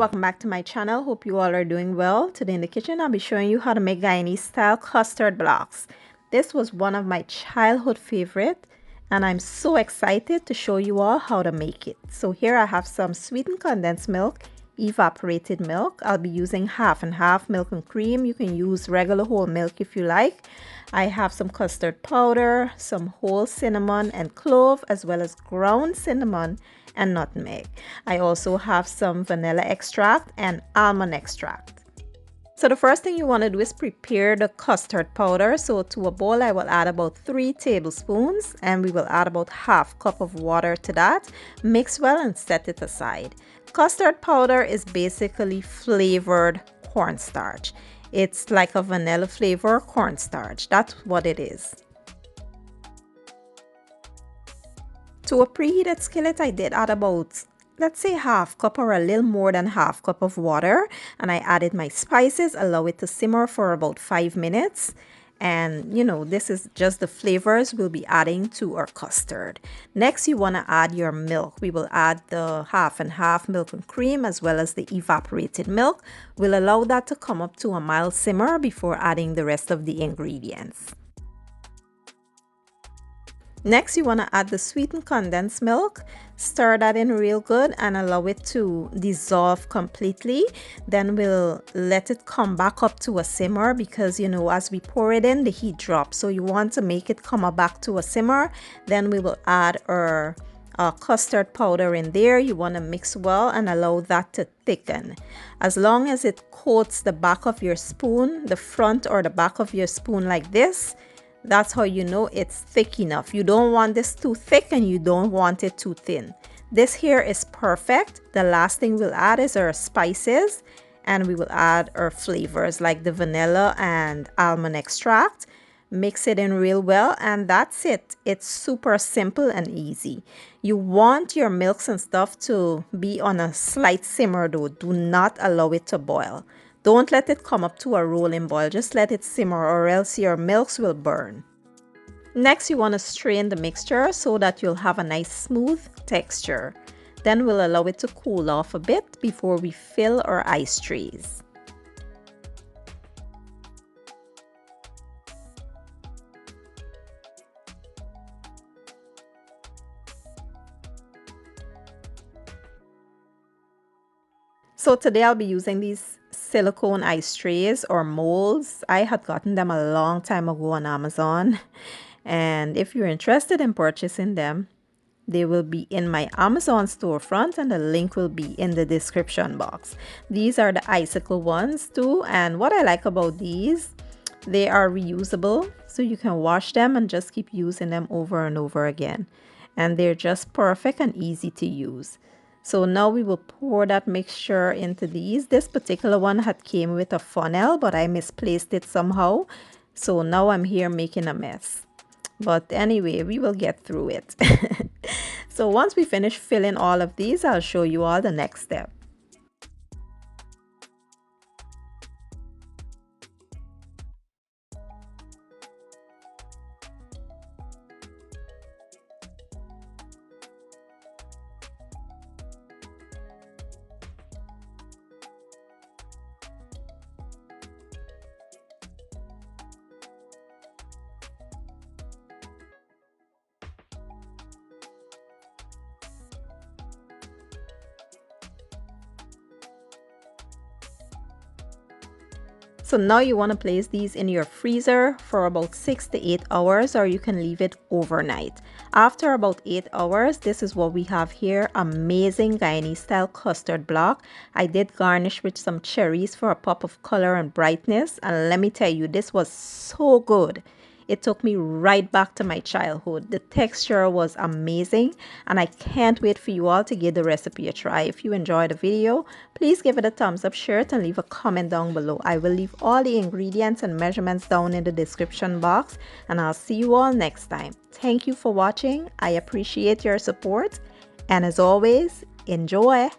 welcome back to my channel. Hope you all are doing well. Today in the kitchen I'll be showing you how to make Guyanese style custard blocks. This was one of my childhood favorite and I'm so excited to show you all how to make it. So here I have some sweetened condensed milk, evaporated milk. I'll be using half and half milk and cream. You can use regular whole milk if you like. I have some custard powder, some whole cinnamon and clove, as well as ground cinnamon and nutmeg. I also have some vanilla extract and almond extract. So the first thing you want to do is prepare the custard powder. So to a bowl I will add about 3 tablespoons and we will add about half cup of water to that. Mix well and set it aside. Custard powder is basically flavored cornstarch. It's like a vanilla flavor cornstarch. That's what it is. To a preheated skillet, I did add about, let's say, half cup or a little more than half cup of water. And I added my spices, allow it to simmer for about 5 minutes. And you know, this is just the flavors we'll be adding to our custard. Next, you want to add your milk. We will add the half and half milk and cream as well as the evaporated milk. We'll allow that to come up to a mild simmer before adding the rest of the ingredients. Next, you want to add the sweetened condensed milk. Stir that in real good and allow it to dissolve completely. Then we'll let it come back up to a simmer because, you know, as we pour it in, the heat drops. So you want to make it come back to a simmer. Then we will add our custard powder in there. You want to mix well and allow that to thicken. As long as it coats the back of your spoon, the front or the back of your spoon like this, that's how you know it's thick enough. You don't want this too thick and you don't want it too thin. This here is perfect. The last thing we'll add is our spices and we will add our flavors like the vanilla and almond extract. Mix it in real well and that's it. It's super simple and easy. You want your milks and stuff to be on a slight simmer though. Do not allow it to boil. Don't let it come up to a rolling boil. Just let it simmer or else your milks will burn. Next, you want to strain the mixture so that you'll have a nice smooth texture. Then we'll allow it to cool off a bit before we fill our ice trays. So today I'll be using these silicone ice trays or molds. I had gotten them a long time ago on Amazon. And if you're interested in purchasing them, they will be in my Amazon storefront and the link will be in the description box. These are the icicle ones too. And what I like about these, they are reusable. So you can wash them and just keep using them over and over again. And they're just perfect and easy to use. So now we will pour that mixture into these. This particular one had came with a funnel, but I misplaced it somehow. So now I'm here making a mess. But anyway, we will get through it. So once we finish filling all of these, I'll show you all the next step. So now you want to place these in your freezer for about 6 to 8 hours or you can leave it overnight. After about 8 hours, this is what we have here. Amazing Guyanese style custard block. I did garnish with some cherries for a pop of color and brightness. And let me tell you, this was so good. It took me right back to my childhood. The texture was amazing and I can't wait for you all to give the recipe a try. If you enjoyed the video, please give it a thumbs up, share it and leave a comment down below. I will leave all the ingredients and measurements down in the description box and I'll see you all next time. Thank you for watching. I appreciate your support and as always, enjoy!